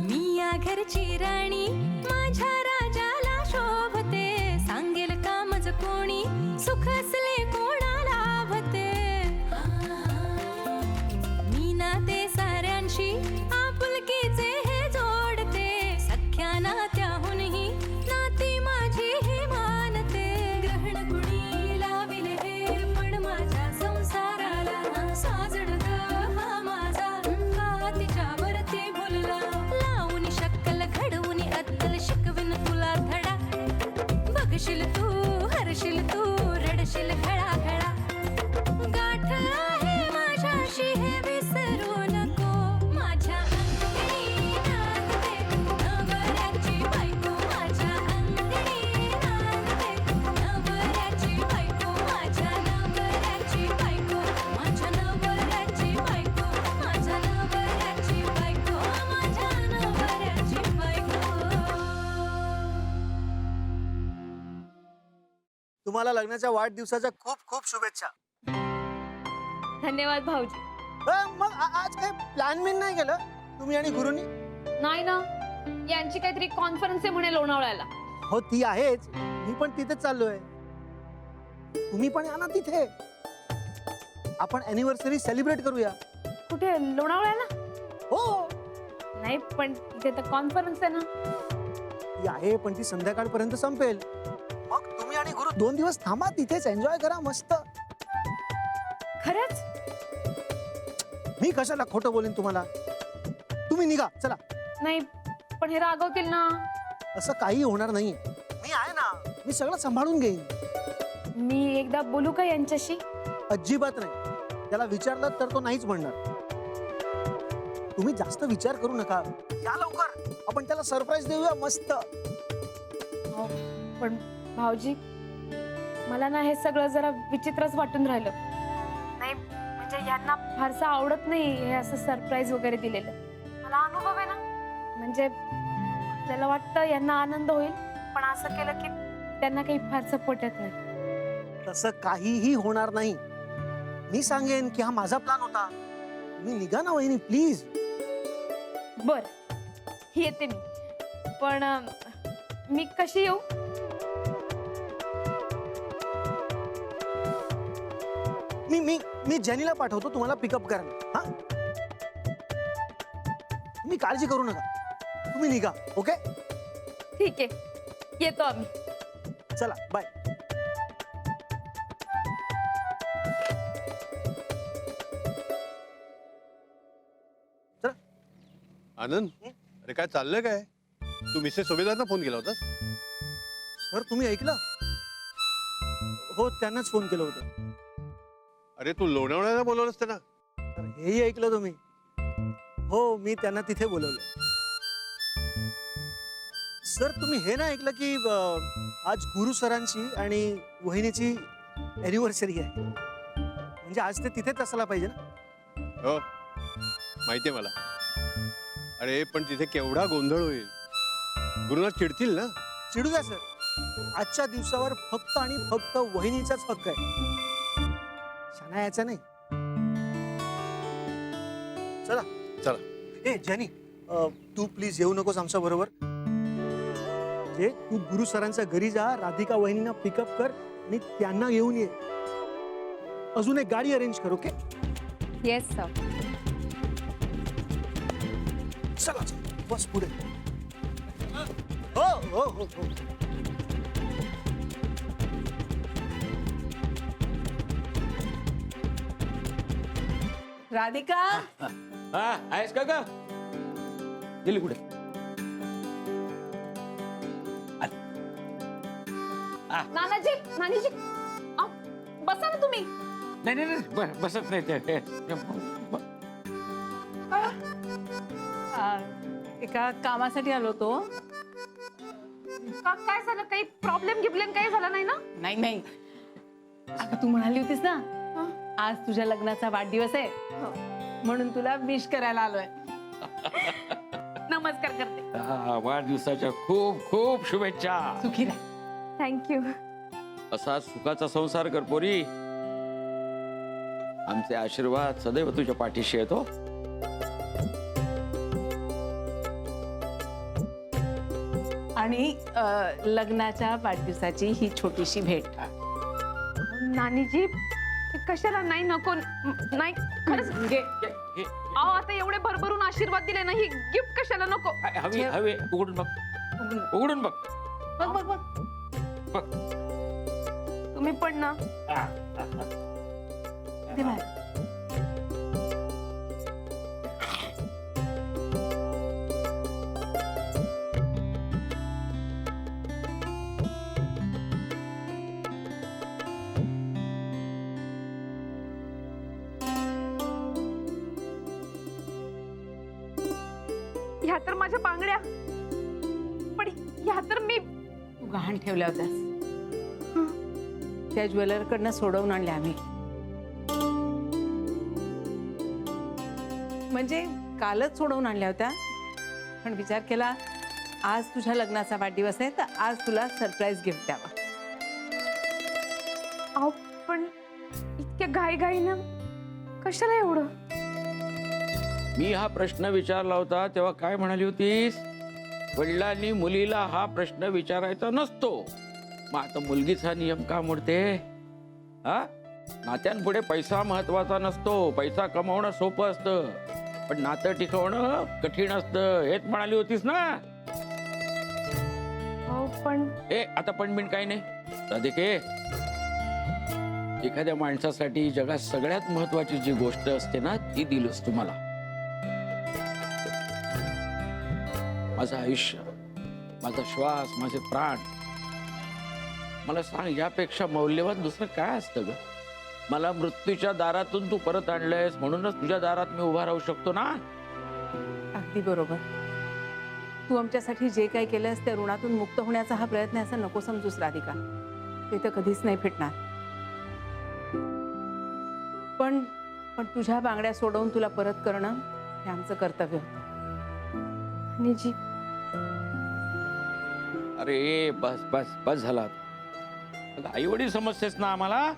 मी या घरची राणी माझ्या राजाला शोभते, सांगेल कामच कोणी सुख असले कोणाला लाभते। मी नाते साऱ्यांशी आपुलकीचे हे जोडते, सख्या नात्याहूनही नाती माझी हे मानते। ग्रहण कुणी लाविले हे पण माझ्या संसाराला, साजड हा माझा का तिच्यावरती भुलला। लावून शक्कल घडवून अद्दल शिकवीन तुला धडा, बघशील तू हरशील तू रडशील घळा घळा। गाठ आहे माझ्याशी हे विसरू नको, माझ्या अंगणी नांदते नवऱ्याची बायको, माझ्या अंगणी नांदते नवऱ्याची बायको, माझ्या नवऱ्याची बायको, माझ्या नवऱ्याची बायको, माझ्या नवऱ्याची बायको, माझ्या नवऱ्याची बायको। तुम्हाला लग्नाच्या वाढदिवसाच्या खूप खूप शुभेच्छा। धन्यवाद भाऊजी। मग आज काही प्लॅन बिन नाही केलं तुम्ही आणि गुरुनी? नाही ना, यांची काहीतरी कॉन्फरन्स आहे म्हणे लोणावळ्याला। हो ती आहेच, मी पण तिथेच चाललोय। तुम्ही पण या ना तिथे, आपण अॅनिव्हर्सरी सेलिब्रेट करूया। कुठे, लोणावळ्याला? हो नाही पण तिथे तर कॉन्फरन्स आहे ना। ती आहे पण ती संध्याकाळपर्यंत संपेल। मग तुम्ही आणि गुरु 2 दिवस थांबा तिथेच, एन्जॉय करा मस्त। खरंच? मी कशाला खोटं बोलेन तुम्हाला? तुम्ही निघा चला। नाही पण हे रागवतील ना। असं काही होणार नाही, मी आहे ना, मी सगळं सांभाळून घेईन। मी एकदा बोलू का यांच्याशी? अजिबात नाही, त्याला विचारलं तर तो नाहीच म्हणणार। तुम्ही जास्त विचार करू नका, या लवकर, आपण त्याला सरप्राईज देऊया मस्त। हो, पण भाऊजी मला ना हे सगळं जरा विचित्रच वाटून राहिलं। नाही म्हणजे यांना फारसं आवडत नाही हे असं सरप्राईज वगैरे दिलेलं। मला अनुभव आहे ना, म्हणजे आपल्याला वाटतं यांना आनंद होईल, पण असं केलं की त्यांना काही फारसं पटत नाही। तसं काहीही होणार नाही, मी सांगेन की हा माझा प्लॅन होता। मी निघा ना वहिनी प्लीज। बर येते मी, पण मी कशी येऊ? मी जेनीला पाठवतो तुम्हाला पिकअप करायला। हा तुम्ही काळजी करू नका, तुम्ही निघा। ओके ठीक आहे, येतो आम्ही। चला बाय। चला आनंद, अरे काय चाललंय काय? तू मिसेस सुभेदारना फोन केला होतास? सर तुम्ही ऐकलं? हो त्यांनाच फोन केलं होतं। अरे तू लोणावळ्याला बोलवलंस त्यांना? तर हेही ऐकलं तुम्ही? हो मी त्यांना तिथे बोलवलं। सर तुम्ही हे नाही ऐकलं की आज गुरु सरांची आणि वहिनीची एनिव्हर्सरी आहे, म्हणजे आज ते तिथेच असायला पाहिजे ना? हो माहितीये मला। अरे पण तिथे केवढा गोंधळ होईल, गुरुनाथ चिडतील ना। चिडू द्या सर, आजच्या दिवसावर फक्त आणि फक्त वहिनीचाच हक्क आहे, शाना याचा नाही। चला चला। ए जेनी, तू प्लीज येऊ नकोस आमच्या बरोबर। जे तू गुरु सरांच्या घरी जा, राधिका वहिनींना पिकअप कर आणि त्यांना घेऊन ये। अजून एक गाडी अरेंज कर। ओके? Yes sir. चला बस पुढे। हो हो हो हो। राधिका, हा आहेस का ग? गेली कुठे? नानाजी, नानीजी, बसा ना तुम्ही। नाही नाही नाही, बसत नाही ते। एका कामासाठी आलो तो। काय झालं? काही प्रॉब्लेम गिब्लेम काही झाला नाही ना? नाही नाही, अगं तू म्हणाली होतीस ना आज तुझ्या लग्नाचा वाढदिवस आहे, म्हणून तुला विश करायला आलोय। नमस्कार करते। वाढदिवसाच्या खूप खूप शुभेच्छा। सुखी राह। थँक्यू। असा सुखाचा संसार कर पोरी, आमचे आशीर्वाद सदैव तुझ्या पाठीशी येतो। आणि लग्नाच्या वाढदिवसाची ही छोटीशी भेट. नानीजी ते कशाला? नाही, नको. नाही खरंच. घे. अहो आता एवढे भरभरून आशीर्वाद दिले ना, ही गिफ्ट कशाला? नको. हवे हवे उघडून बघ, उघडून बघ. बघ बघ बघ. बघ. तुम्ही पण ना. दे बाहेर. ह्या तर माझ्या बांगड्या, पण ह्या तर मी. तू गहाण ठेवल्या होत्यास, त्या ज्वेलरकडनं सोडवून आणल्या आम्ही. म्हणजे कालच सोडवून आणल्या होत्या, पण विचार केला आज तुझ्या लग्नाचा वाढदिवस आहे तर आज तुला सरप्राईज गिफ्ट द्यावा. अहो पण इतक्या घाईघाईनं कशाला एवढं? मी हा प्रश्न विचारला होता तेव्हा काय म्हणाली होतीस? वडिलांनी मुलीला हा प्रश्न विचारायचा नसतो. मग आता मुलगीच हा नियम का मोडते? हा, नात्यांपुढे पैसा महत्वाचा नसतो. पैसा कमावणं सोपं असतं, पण नातं टिकवणं कठीण असतं. हेच म्हणाली होतीस ना? हो पण आता पण बिन काही नाही राधिके. एखाद्या माणसासाठी जगात सगळ्यात महत्वाची जी गोष्ट असते ना, ती दिलीस तुम्हाला. माझं आयुष्य, माझा श्वास, माझे प्राण. मला सांग, यापेक्षा मौल्यवान दुसरं काय असतं ग? मला मृत्यूच्या दारातून तू परत आणलंयस, म्हणूनच तुझ्या दारात मी उभा राहू शकतो ना. अगदी बरोबर. तू आमच्यासाठी जे काही केलंस त्या ऋणातून मुक्त होण्याचा हा प्रयत्न आहे असं नको समजूस राधिका. ते तर कधीच नाही फिटणार. पण तुझ्या बांगड्या सोडवून तुला परत करणं हे आमचं कर्तव्य होतं. निजी अरे बस बस बस झाला. आई वडील समजतेस ना आम्हाला.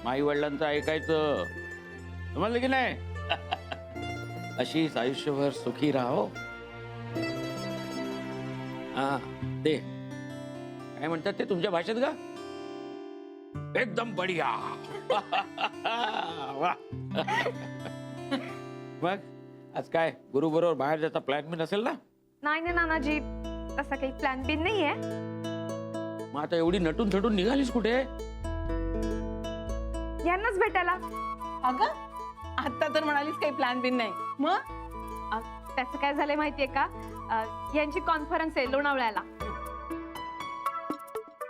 आई वडिलांचं ऐकायचं, समजलं की नाही? अशीच आयुष्यभर सुखी राहो. हा, ते काय म्हणतात ते तुमच्या भाषेत का? एकदम बढिया. वा. मग आज काय गुरु बरोबर बाहेर जायचा प्लॅन बी नसेल ना? नाही ना नानाजी, तसा काही प्लॅन बिन नाहीये. मग आता एवढी नटून थटून निघालीस कुठे? यांनाच भेटायला. अगं आता तर म्हणालीस काही प्लॅन बिन नाही. मग त्याचं काय झालंय माहितीये का? यांची कॉन्फरन्स आहे लोणावळ्याला.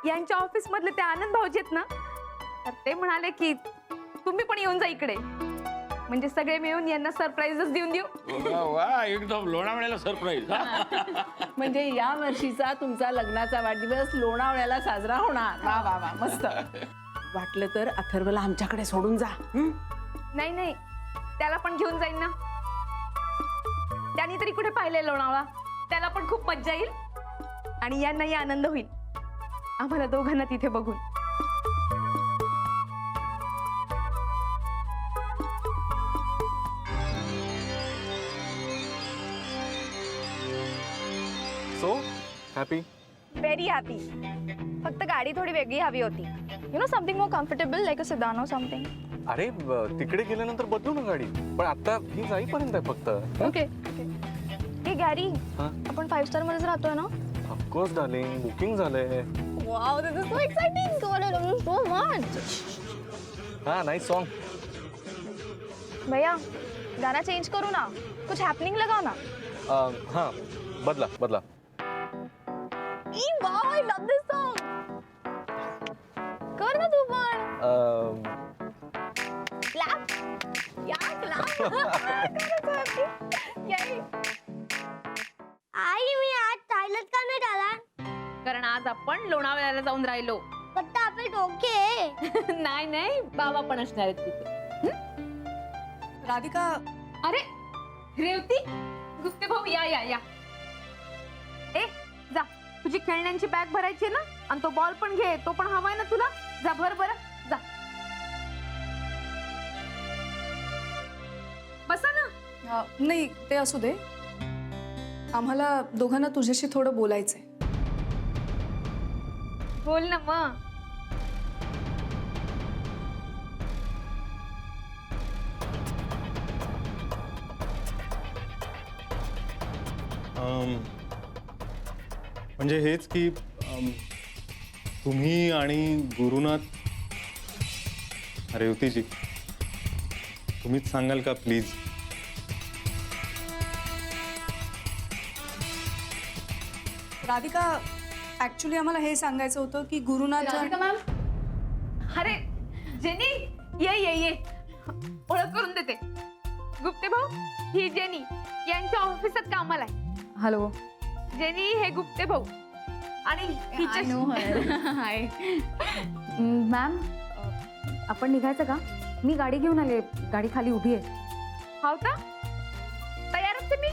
यांच्या ऑफिस मधले ते आनंद भाऊजी आहेत ना, तर ते म्हणाले की तुम्ही पण येऊन जा इकडे, म्हणजे सगळे मिळून यांना सरप्राईजच देऊन देऊ. वा वा, एकदम लोणावळ्याला सरप्राईज. म्हणजे या वर्षीचा तुमचा लग्नाचा वाढदिवस लोणावळ्याला साजरा होणार. वा वा वा, मस्त. वाटलं तर अथर्वला आमच्याकडे सोडून जा. नाही नाही, त्याला पण घेऊन जाईन ना. त्यांनी तरी कुठे पाहिलंय लोणावळा. त्याला पण खूप मज्जा येईल आणि यांनाही आनंद होईल आम्हाला दोघांना तिथे बघून. So happy? Very happy. फक्त गाडी थोडी वेगळी हवी होती. You know something more comfortable like a sedan और समथिंग. अरे तिकडे गेल्यानंतर बदलू ना गाडी, पण आता ही जाईपर्यंत आहे फक्त. ओके. हे गॅरी, हां? आपण 5 स्टार मध्येच राहतोय ना? ऑफकोर्स डार्लिंग, बुकिंग झालंय. Wow, this is so exciting. God, I love you so much. हा, नाइस सॉन्ग. भैया गाना चेंज करू ना, कुछ हैपनिंग लगाओ ना. हाँ, बदला बदला. E wow, I love this song. कर ना तू पण. क्लॅप. या क्लॅप. आई, मी आज टॉयलेट का नाही झाला? कारण आज आपण लोणावळ्याला जाऊन राहिलो. फक्त आपले डोके. नाही नाही, बाबा पण असणार आहेत तिथे. राधिका, अरे रेवती, गुप्ते भाऊ, या या या. ए जा, तुझी खेळण्यांची बॅग भरायची आहे ना, आणि तो बॉल पण घे. तो पण हवाय ना तुला? जा भर बरं, जा. बसा ना. नाही, ते असू दे. आम्हाला दोघांना तुझ्याशी थोडं बोलायचंय. बोल ना मग. म्हणजे हेच की तुम्ही आणि गुरुनाथ, रेवतीजी, तुम्हीच सांगाल का प्लीज? राधिका, ऍक्च्युली आम्हाला हे सांगायचं होतं की गुरुनाथच्या मॅम. अरे जेनी, ये ये ये, ओळख करून देते. गुप्ते भाऊ, ही जेनी यांच्या ऑफिसात कामाला आहे. हॅलो. जेनी हे गुप्ते भाऊ आणि हाय मॅम, आपण निघायचं का? मी गाडी घेऊन आले, गाडी खाली उभी आहे. हाव का? तयार असते मी.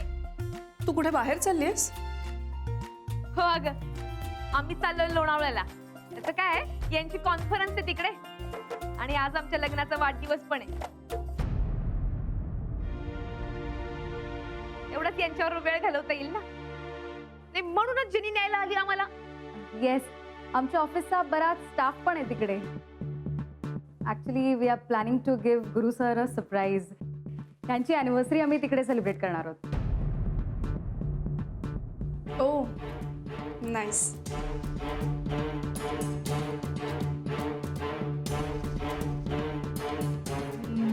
तू कुठे बाहेर चाललीस? हो अगं, आम्ही चाललोय लोणावळ्याला. त्याचं काय आहे, यांची कॉन्फरन्स आहे तिकडे आणि आज आमच्या लग्नाचा वाढदिवस पण आहे. एवढंच यांच्यावर वेळ घालवता येईल ना. नाही म्हणूनच जेनी न्यायला आली आम्हाला. येस, आमच्या ऑफिसचा बराच स्टाफ पण आहे तिकडे. Actually we are planning to give Guru sir a surprise. त्यांची अॅनिव्हर्सरी आम्ही तिकडे सेलिब्रेट करणार आहोत. ओ नाईस.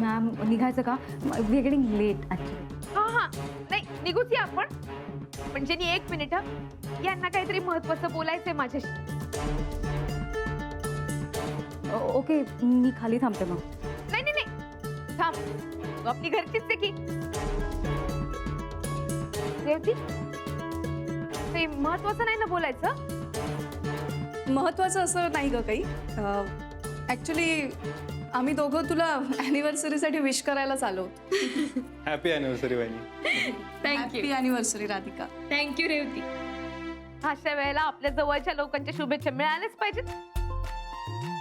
मॅम, निघायचं का? We are getting late actually. हा हा, नाही निघूच या आपण. पण जेनी एक मिनिट, यांना काहीतरी महत्वाचं बोलायचंय माझ्याशी. ओके, मी खाली थांबते मग. नाही नाही नाही, थांब. तू आपली घरचीच आहे की. रेवती, ते महत्वाचं नाही ना बोलायचं? महत्वाचं असं नाही ग काही. ऍक्च्युली आम्ही दोघं तुला अॅनिव्हर्सरीसाठी विश करायलाच आलो. हॅपी अॅनिव्हर्सरी वहिनी. Happy anniversary Radhika. Thank you Revati. अशा वेळेला आपल्या जवळच्या लोकांच्या शुभेच्छा मिळाल्याच पाहिजेत.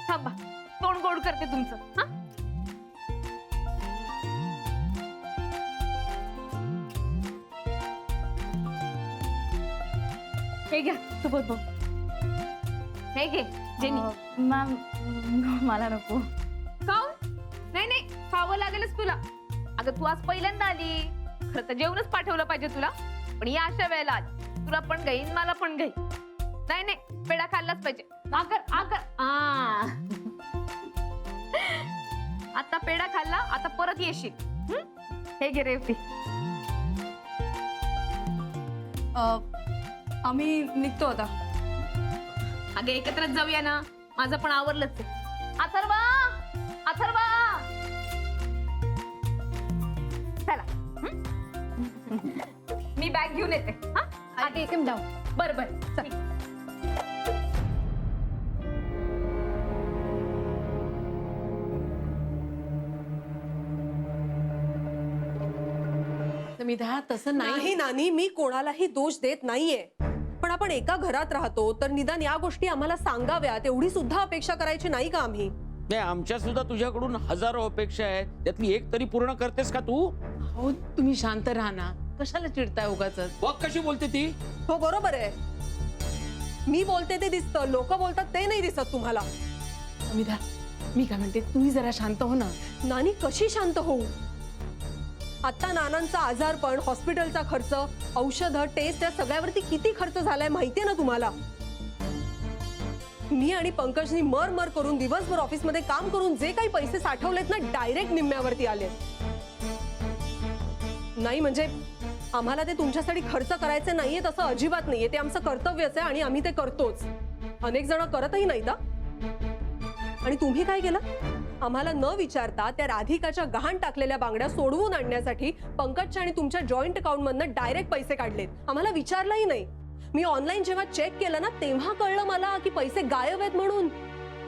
थांबा, तोंड गोड करते तुमचं. हा, हे घ्या सुबोध भाऊ. हे घे जेनी. मॅम, मला नको. खाऊन? नाही नाही, खावं लागेलच तुला. अगं तू आज पहिल्यांदा आली, खरं तर जेवणच पाठवलं पाहिजे तुला. पण या अशा वेळेला आली, तुला पण घेईन मला पण घेईन. नाही नाही, पेढा खाल्लाच पाहिजे. आकर आकर. आता पेढा खाल्ला, आता परत येशील. हे घे रेवती. आम्ही निघतो आता. अगं एकत्रच जाऊया ना, माझं पण आवरलंच आहे. अथर्वा, अथर्वा, चला. मी बॅग घेऊन येते. हा, आधी एकदम जाऊ. बरं बरं, चल. समिधा, तसं नाही. नाही नानी, मी कोणालाही दोष देत नाहीये. पण आपण एका घरात राहतो तर निदान या गोष्टी आम्हाला सांगाव्यात एवढी सुद्धा अपेक्षा करायची नाही का आम्ही? नाही, आमच्या सुद्धा तुझ्याकडून हजारो अपेक्षा आहेत, त्यातली एक तरी पूर्ण करतेस का तू? हो, तुम्ही शांत राहा ना. कशाला चिडताय उगाचच? बघ कशी बोलते ती. हो बरोबर आहे. मी बोलते ते दिसतं, लोक बोलतात ते नाही दिसत तुम्हाला. समिधा, मी काय म्हणते, तुम्ही जरा शांत हो ना. नानी, कशी शांत होऊ? आता नानांचा आजारपण, हॉस्पिटलचा खर्च, औषधं, टेस्ट, या सगळ्यावरती किती खर्च झालाय माहितीये ना तुम्हाला? मी आणि पंकजनी मर करून दिवसभर ऑफिसमध्ये काम करून जे काही पैसे साठवलेत ना, डायरेक्ट निम्म्यावरती आलेत. नाही म्हणजे आम्हाला ते तुमच्यासाठी खर्च करायचे नाहीये तसं अजिबात नाहीये. ते आमचं कर्तव्यच आहे आणि आम्ही ते करतोच. अनेक जण करतही नाहीत. आणि तुम्ही काय केलं? आम्हाला न विचारता त्या राधिकाच्या गहाण टाकलेल्या बांगड्या सोडवून आणण्यासाठी पंकजच्या आणि तुमच्या जॉईंट अकाउंट मधनं डायरेक्ट पैसे काढलेत. आम्हाला विचारलंही नाही. मी ऑनलाईन जेव्हा चेक केलं ना, तेव्हा कळलं मला की पैसे गायब आहेत म्हणून.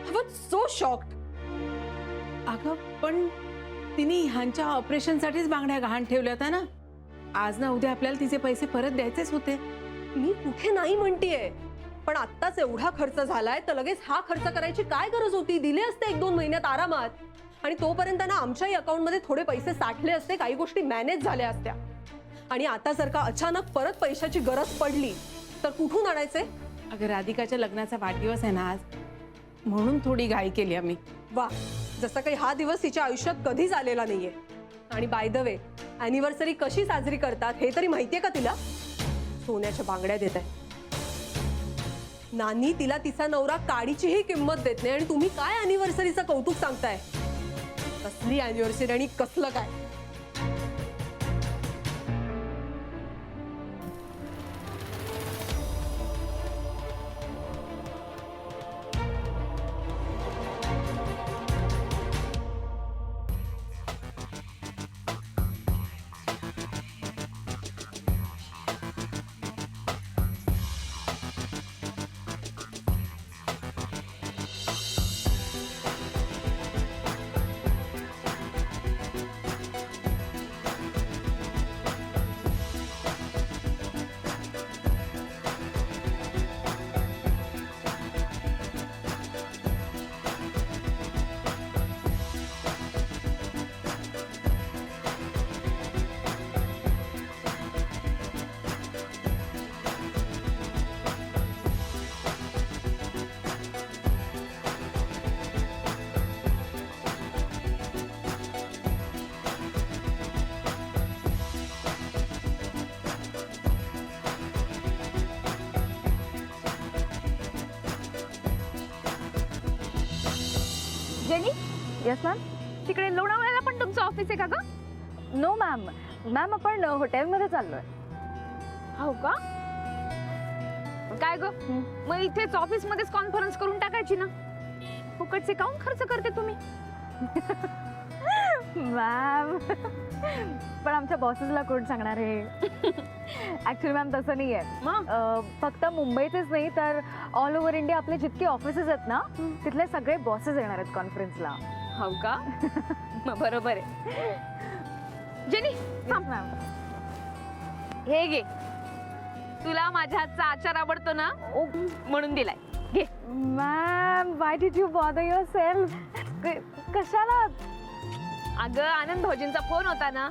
I was so shocked. अगं, पण तिने ह्यांच्या ऑपरेशनसाठीच बांगड्या गहाण ठेवल्या होत्या ना. आज ना उद्या आपल्याला तिचे पैसे परत द्यायचेच होते. मी कुठे नाही म्हणतीये, पण आत्ताच एवढा खर्च झालाय तर लगेच हा खर्च करायची काय गरज होती? दिले असते 1-2 महिन्यात आरामात. आणि तोपर्यंत ना आमच्याही अकाउंटमध्ये थोडे पैसे साठले असते, काही गोष्टी मॅनेज झाल्या असत्या. आणि आता जर का अचानक परत पैशाची गरज पडली तर कुठून आणायचे? अगं, राधिकाच्या लग्नाचा वाढदिवस आहे ना आज. म्हणून थोडी घाई केली आम्ही. वा, जसं काही हा दिवस तिच्या आयुष्यात कधीच आलेला नाहीये. आणि बाय द वे, अॅनिव्हर्सरी कशी साजरी करतात हे तरी माहितीये का तिला? सोन्याच्या बांगड्या देत आहे. नानी तिला तिचा नवरा काडीचीही किंमत देत नाही आणि तुम्ही काय अॅनिव्हर्सरीचं कौतुक सांगताय? कसली अॅनिव्हर्सरी आणि कसलं काय? Jenny, yes ma'am. तिकडे लोणावळ्याला पण तुमचं ऑफिस आहे का ग? No ma'am. मॅम आपण हॉटेलमध्ये चाललोय. हो का? काय ग, मग इथेच ऑफिस मध्येच कॉन्फरन्स करून टाकायची ना. फुकटचे काऊन खर्च करते तुम्ही? मॅम पण आमच्या बॉसेसला कोण सांगणार आहे? ऍक्च्युली मॅम तसं नाही आहे. फक्त मुंबईतच नाही तर ऑल ओव्हर इंडिया आपले जितके ऑफिसेस आहेत ना तिथले सगळे बॉसेस येणार आहेत कॉन्फरन्सला. हो का? मग बरोबर आहे. जेनी थांब. मॅम हे घे, तुला माझ्या हातचा आचार आवडतो ना म्हणून दिलाय. घे. Ma'am why did you bother yourself? कशाला? अगं आनंद भाऊजींचा फोन होता ना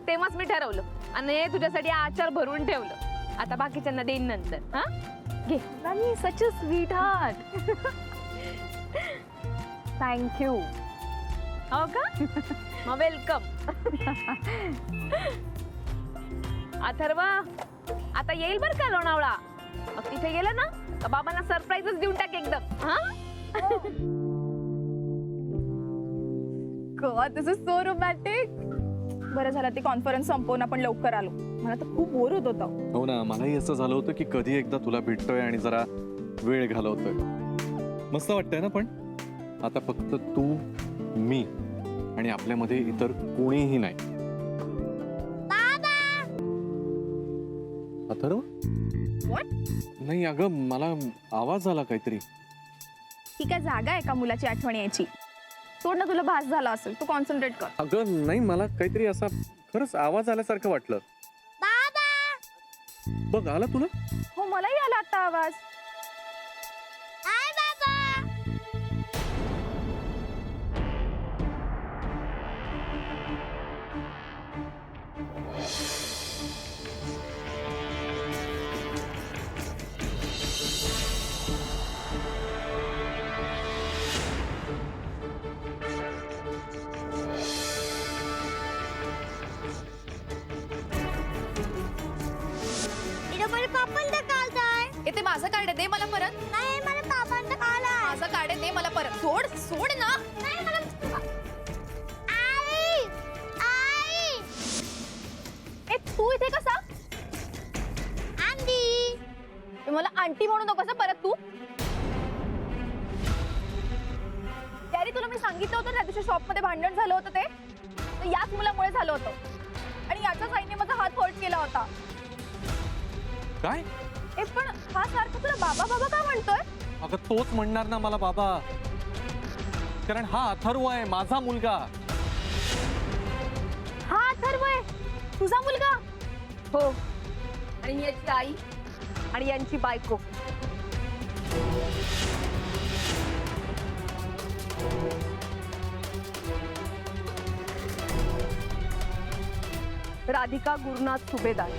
तेव्हाच मी ठरवलं आणि हे तुझ्यासाठी आचार भरून ठेवलं. आता बाकीच्यांना देईन नंतर. हा घे. Ma'am such a sweet heart. Thank you. हो का? मग वेलकम. अथर्व आता येईल बर का लोणावळा. मग तिथे गेलं ना तर बाबांना सरप्राईजच देऊन टाक एकदम. हा God, this is so romantic. बरं झालं ते कॉन्फरन्स संपवून आपण लवकर आलो. मला तर खूप बोर होत होता. हो ना, मलाही असं झालं होतं की कधी एकदा तुला भेटतोय आणि जरा वेळ घालवतोय. मस्त वाटतंय ना. पण आता फक्त तू, मी आणि आपल्यामध्ये इतर कोणीही नाही. अथर्व? नाही अगं, मला आवाज आला काहीतरी. ही काय जागा आहे का मुलाची आठवण यायची? सोड ना, तुला भास झाला असेल. तू कॉन्सन्ट्रेट कर. अगं नाही, मला काहीतरी असा खरंच आवाज आल्यासारखं वाटलं. बघ, आला तुला? हो, मलाही आला आता आवाज. ते माझं कार्ड दे मला परत. नाही, मला पापांचा कॉल आहे. माझं कार्ड दे मला परत. सोड सोड ना. नाही मला. आई आई ए, तू इथे कसा? आंटी. मला आंटी म्हणू नकोस परत तू. त्यारी तुला मी सांगितलं होतं त्या दिवशी शॉप मध्ये भांडण झालं होतं ते याच मुलामुळे झालं होतं आणि याच्याच आईने माझा हात हर्ट केला होता. काय? ए, पण हा सारखं तुला बाबा बाबा का म्हणतोय? अगं तोच म्हणणार ना मला बाबा, कारण हा अथर्व आहे, माझा मुलगा. हा अथर्व आहे तुझा मुलगा? हो, आणि याची आई आणि यांची बायको. राधिका गुरुनाथ सुभेदार.